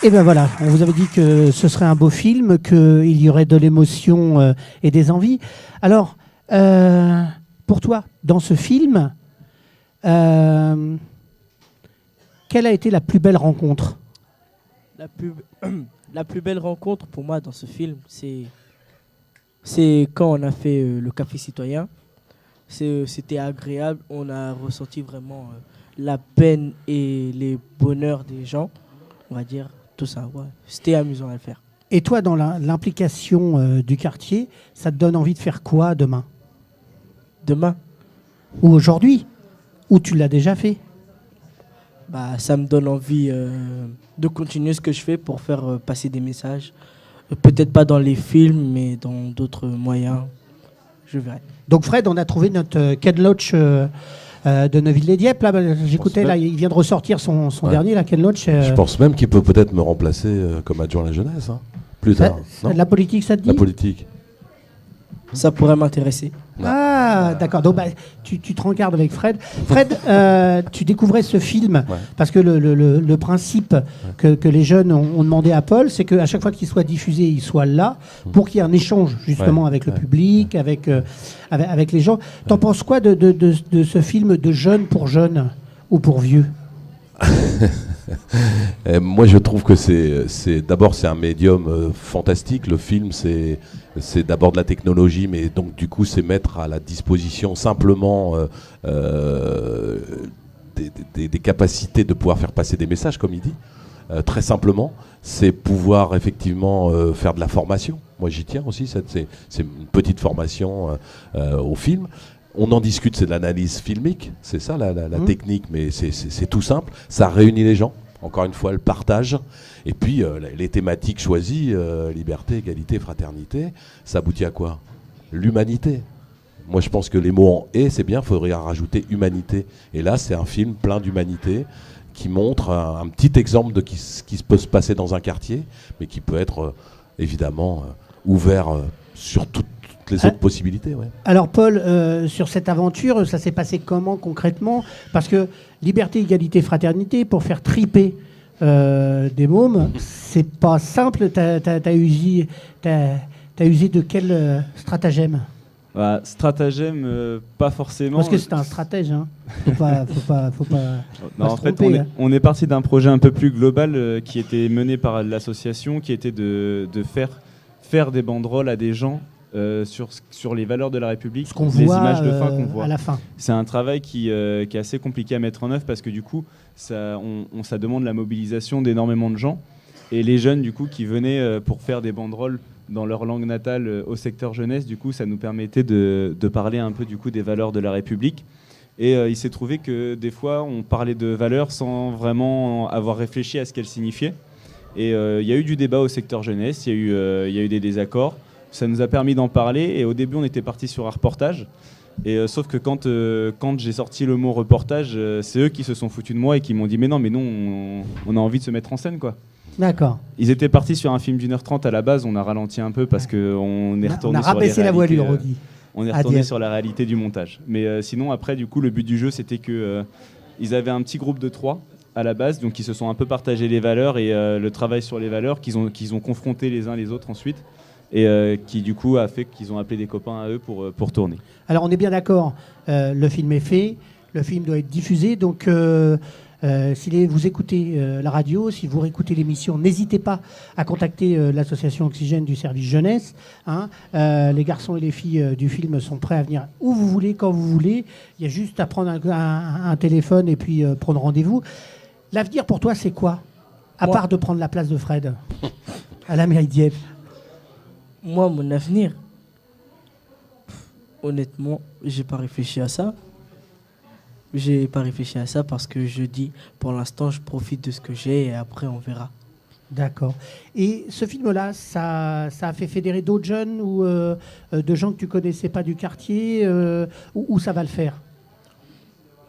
Et ben voilà, on vous avait dit que ce serait un beau film, qu'il y aurait de l'émotion et des envies. Alors, pour toi, dans ce film, quelle a été la plus belle rencontre? La plus, la plus belle rencontre pour moi dans ce film, c'est quand on a fait le café citoyen. C'était agréable, on a ressenti vraiment la peine et les bonheurs des gens, on va dire, tout ça. Ouais. C'était amusant à le faire. Et toi, dans l'implication du quartier, ça te donne envie de faire quoi demain? Demain, Ou aujourd'hui? Ou tu l'as déjà fait? bah, ça me donne envie de continuer ce que je fais pour faire passer des messages. Peut-être pas dans les films, mais dans d'autres moyens. Je verrai. Donc Fred, on a trouvé notre Ken Loach de Neuville-les-Dieppe. Là, j'écoutais, là, il vient de ressortir son dernier, la Ken Loach. Je pense même qu'il peut peut-être me remplacer comme adjoint à la jeunesse, hein, plus tard. Non, la politique, ça te dit? la politique. Ça pourrait m'intéresser. Ah, d'accord. Donc, tu te rencardes avec Fred. Fred, tu découvrais ce film parce que le principe que les jeunes ont demandé à Paul, c'est qu'à chaque fois qu'il soit diffusé, il soit là pour qu'il y ait un échange justement avec le public, avec les gens. T'en penses quoi de ce film de jeunes pour jeunes ou pour vieux? Moi, je trouve que c'est d'abord c'est un médium fantastique. Le film, c'est d'abord de la technologie, mais donc du coup, c'est mettre à la disposition simplement des capacités de pouvoir faire passer des messages, comme il dit. Très simplement, c'est pouvoir effectivement faire de la formation. Moi, j'y tiens aussi. C'est une petite formation au film. On en discute, c'est de l'analyse filmique, c'est ça la technique, mais c'est tout simple. Ça réunit les gens, encore une fois, le partage. Et puis, les thématiques choisies, liberté, égalité, fraternité, ça aboutit à quoi? L'humanité. Moi, je pense que les mots en « et », c'est bien, il faudrait en rajouter « humanité ». Et là, c'est un film plein d'humanité qui montre un petit exemple de ce qui peut se passer dans un quartier, mais qui peut être, évidemment, ouvert sur toutes les autres possibilités. Ouais. Alors Paul, sur cette aventure, ça s'est passé comment concrètement? Parce que liberté, égalité, fraternité, pour faire triper des mômes, c'est pas simple. T'as usé de quel stratagème? Stratagème, pas forcément. Parce que c'est un stratège, hein. Faut pas non, en se fait, tromper, on est parti d'un projet un peu plus global qui était mené par l'association, qui était de faire des banderoles à des gens sur les valeurs de la République, ce qu'on les voit, images de fin qu'on voit à la fin. C'est un travail qui est assez compliqué à mettre en œuvre parce que du coup, ça demande la mobilisation d'énormément de gens. Et les jeunes, du coup, qui venaient pour faire des banderoles dans leur langue natale au secteur jeunesse, du coup, ça nous permettait de parler un peu du coup des valeurs de la République. Et il s'est trouvé que des fois, on parlait de valeurs sans avoir réfléchi à ce qu'elles signifiaient. Et il y a eu du débat au secteur jeunesse, il y a eu des désaccords. Ça nous a permis d'en parler. Et au début, on était parti sur un reportage. Et sauf que quand j'ai sorti le mot reportage, c'est eux qui se sont foutus de moi et qui m'ont dit mais non, on a envie de se mettre en scène, quoi. D'accord. Ils étaient partis sur un film d'1h30 à la base. On a ralenti un peu parce qu'on est retourné on a sur rabaissé la voilure, on dit. On est retourné sur la réalité du montage. Mais sinon, après, du coup, le but du jeu, c'était que ils avaient un petit groupe de 3 à la base, donc ils se sont un peu partagé les valeurs et le travail sur les valeurs qu'ils ont confronté les uns les autres ensuite. Et qui du coup a fait qu'ils ont appelé des copains à eux pour tourner. Alors on est bien d'accord, le film est fait, le film doit être diffusé, donc si vous écoutez la radio, si vous réécoutez l'émission, n'hésitez pas à contacter l'association Oxygène du service jeunesse. Les garçons et les filles du film sont prêts à venir où vous voulez, quand vous voulez. Il y a juste à prendre un téléphone et puis prendre rendez-vous. L'avenir pour toi, c'est quoi? À part de prendre la place de Fred à la mairie de Dieppe. Moi, mon avenir, honnêtement, j'ai pas réfléchi à ça. J'ai pas réfléchi à ça parce que je dis, pour l'instant, je profite de ce que j'ai et après, on verra. D'accord. Et ce film-là, ça a fait fédérer d'autres jeunes ou de gens que tu connaissais pas du quartier ou ça va le faire?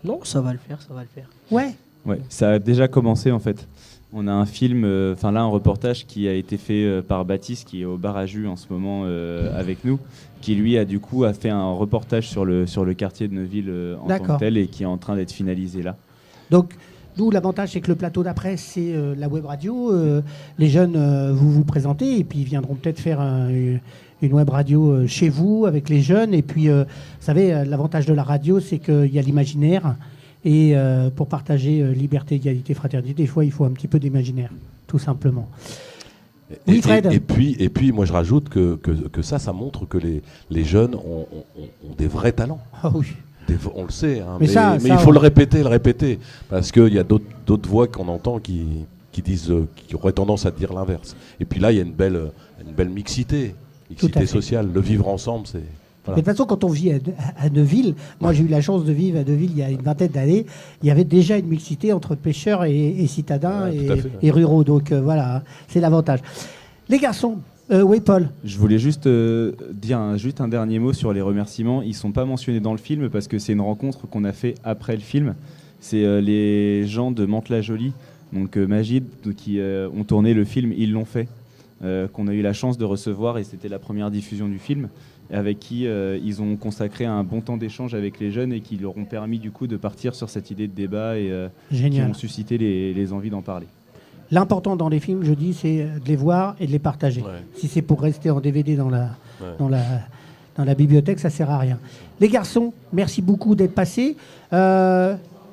Non, ça va le faire, ça va le faire. Ouais. Ouais, ça a déjà commencé en fait. On a un film, un reportage qui a été fait par Baptiste, qui est au bar à jus en ce moment avec nous, qui lui a fait un reportage sur le quartier de Neuville en tant que tel et qui est en train d'être finalisé là. Donc D'où l'avantage, c'est que le plateau d'après, c'est la web radio. Les jeunes, vous vous présentez et puis ils viendront peut-être faire une web radio chez vous avec les jeunes. Et puis, vous savez, l'avantage de la radio, c'est qu'il y a l'imaginaire. Et pour partager liberté, égalité, fraternité, des fois, il faut un petit peu d'imaginaire, tout simplement. Oui, Fred. Et puis, moi, je rajoute que ça montre que les jeunes ont des vrais talents. Ah oui. On le sait, hein, mais il faut le répéter, parce qu'il y a d'autres voix qu'on entend qui auraient tendance à dire l'inverse. Et puis là, il y a une belle mixité sociale. Le vivre ensemble, c'est... Voilà. Mais de toute façon, quand on vit à Neuville, moi j'ai eu la chance de vivre à Neuville il y a une vingtaine d'années, il y avait déjà une mixité entre pêcheurs et citadins et ruraux. Donc voilà, c'est l'avantage. Les garçons, oui Paul. Je voulais juste dire un dernier mot sur les remerciements. Ils ne sont pas mentionnés dans le film parce que c'est une rencontre qu'on a fait après le film. C'est les gens de Mantes-la-Jolie, donc Magid, qui ont tourné le film Ils l'ont fait, qu'on a eu la chance de recevoir et c'était la première diffusion du film, avec qui ils ont consacré un bon temps d'échange avec les jeunes et qui leur ont permis du coup de partir sur cette idée de débat et qui ont suscité les envies d'en parler. L'important dans les films, je dis, c'est de les voir et de les partager. Ouais. Si c'est pour rester en DVD dans la bibliothèque, ça ne sert à rien. Les garçons, merci beaucoup d'être passés.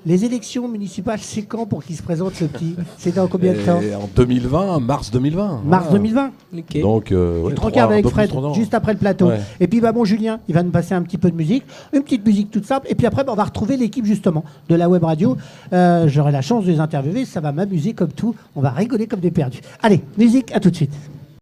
Les élections municipales, c'est quand pour qu'ils se présentent, le petit? C'est dans combien de temps? En 2020, mars 2020. Mars 2020. Okay. Donc, tu regardes avec Fred, juste après le plateau. Ouais. Et puis, bon, Julien, il va nous passer un petit peu de musique. Une petite musique toute simple. Et puis après, on va retrouver l'équipe, justement, de la web radio. J'aurai la chance de les interviewer. Ça va m'amuser comme tout. On va rigoler comme des perdus. Allez, musique, à tout de suite.